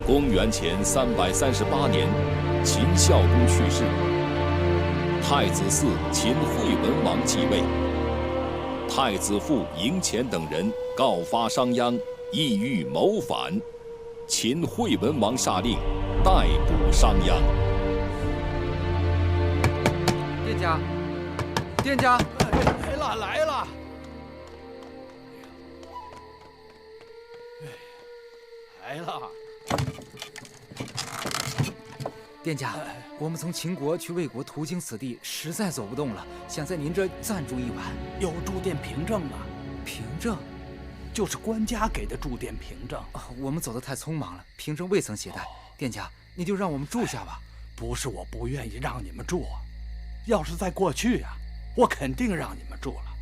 公元前338年，秦孝公去世，太子嗣秦惠文王继位。太子父嬴虔等人告发商鞅意欲谋反，秦惠文王下令逮捕商鞅。店家，店家，来了！来了！店家，我们从秦国去魏国途经此地，实在走不动了，想在您这暂住一晚。有住店凭证吗？凭证？就是官家给的住店凭证。我们走得太匆忙了，凭证未曾携带。店家，你就让我们住下吧。不是我不愿意让你们住啊，要是在过去啊，我肯定让你们住了。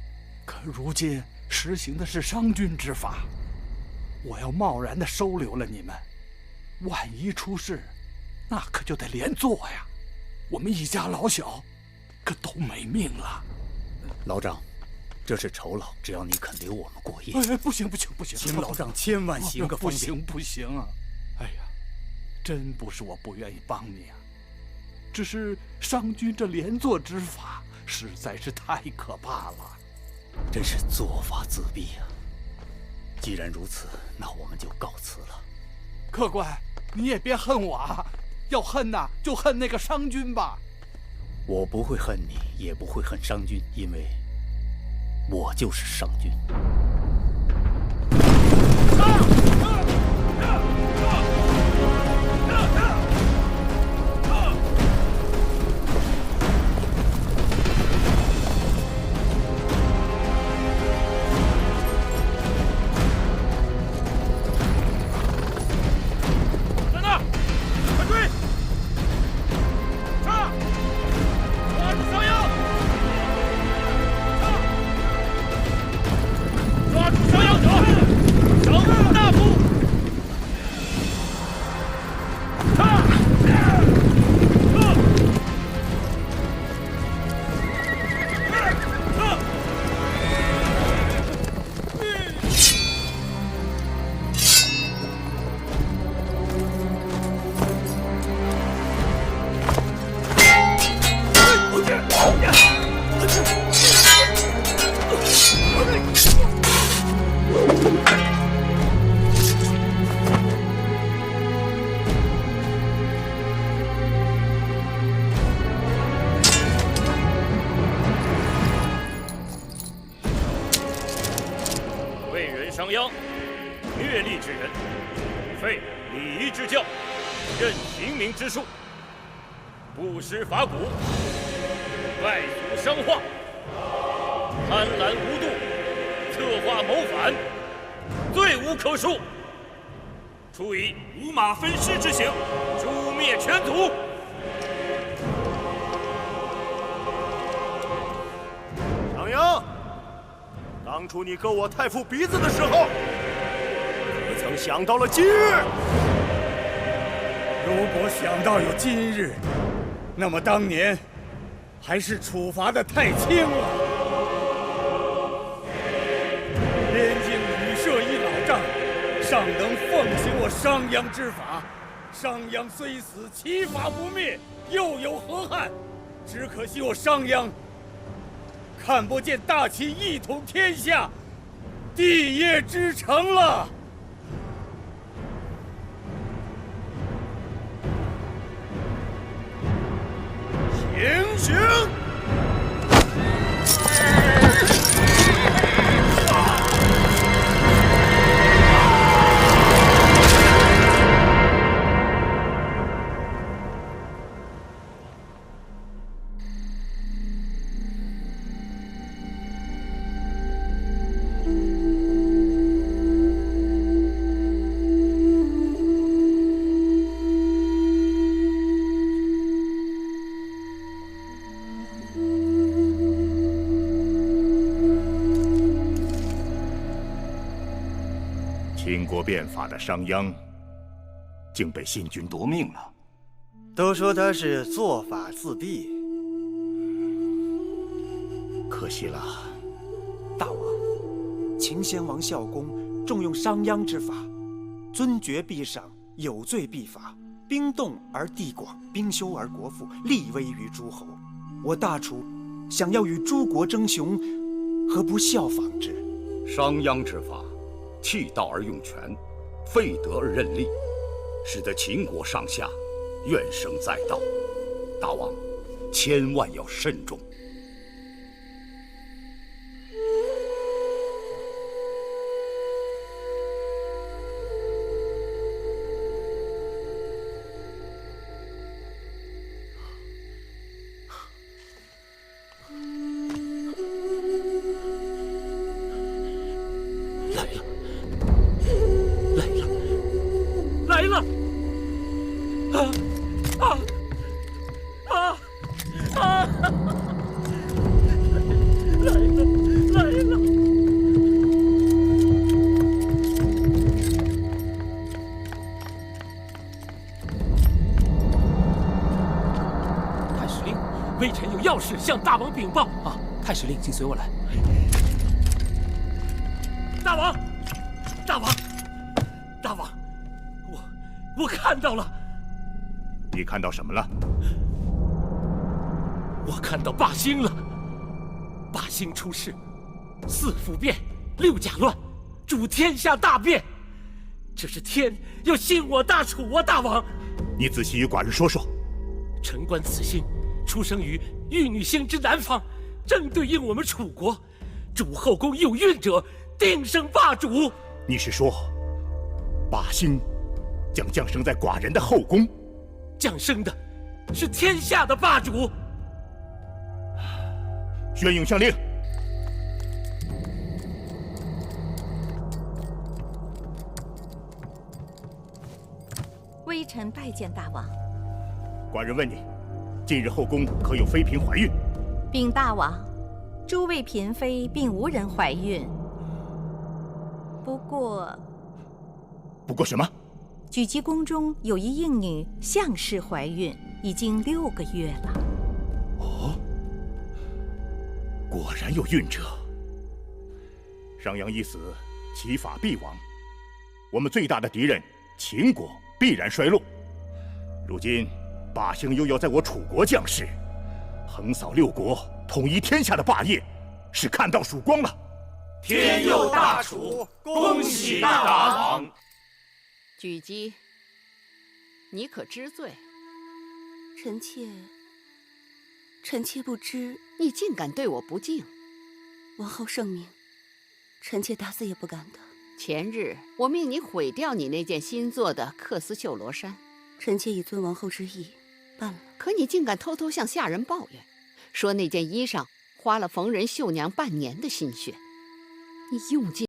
可如今实行的是商君之法，我要贸然地收留了你们，万一出事，那可就得连坐呀。我们一家老小可都没命了。老丈，这是酬劳，只要你肯留我们过夜。不行，请老丈千万行个方便。不行啊！哎呀，真不是我不愿意帮你啊，只是商君这连坐之法实在是太可怕了，真是做法自毙啊！既然如此，那我们就告辞了。客官，你也别恨我啊，要恨呐，就恨那个商君吧。我不会恨你，也不会恨商君，因为我就是商君。商鞅，略吏之人，废礼仪之教，任刑名之术，不施法古，外族商化，贪婪无度，策劃謀反，罪無可恕，處以五馬分屍之刑，誅滅全族。商鞅，当初你割我太傅鼻子的時候，可曾想到了今日？如果想到有今日，那麼當年還是處罰的太輕了。邊境旅社一老丈，尚能奉行我商鞅之法。商鞅雖死，其法不滅，又有何憾？只可惜我商鞅看不見大秦一統天下，帝業之成了。行刑！秦國變法的商鞅，竟被信君奪命了。都說他是做法自斃，可惜了。大王，秦先王孝公重用商鞅之法，尊爵必賞，有罪必罰，兵動而地廣，兵修而國富，立威於諸侯。我大楚想要與諸國爭雄，何不效仿之？商鞅之法，棄道而用權，廢德而任利，使得秦國上下怨聲載道。大王，千萬要慎重。微臣有要事向大王禀报。啊，太史令，请随我来。大王，大王，大王，我看到了。你看到什么了？我看到霸兴了。霸兴出事，4府变，6甲亂，主天下大变。这是天要兴我大楚啊，大王！你仔细与寡人说说。臣观此星出生于玉女星之南方，正对应我们楚国。主后宫有孕者，定生霸主。你是说，霸星将降生在寡人的后宫？降生的是天下的霸主。宣勇相令。微臣拜见大王。寡人問你，近日後宮可有妃嬪懷孕？禀大王，諸位嬪妃並無人懷孕。不過什麼？舉集宮中有一應女項氏懷孕，已經6個月了。哦，果然有孕者。商鞅一死，齊法必亡，我們最大的敵人秦國必然衰落。如今霸星又要在我楚國降世，橫掃6國，統一天下的霸業，是看到曙光了。天佑大楚，恭喜大王！舉姬，你可知罪？臣妾不知。你竟敢對我不敬！王后聖明，臣妾打死也不敢的。前日我命你毀掉你那件新做的緂絲繡羅衫，臣妾已遵王後之意辦了。可你竟敢偷偷向下人抱怨，說那件衣裳花了縫人繡娘半年的心血。你用盡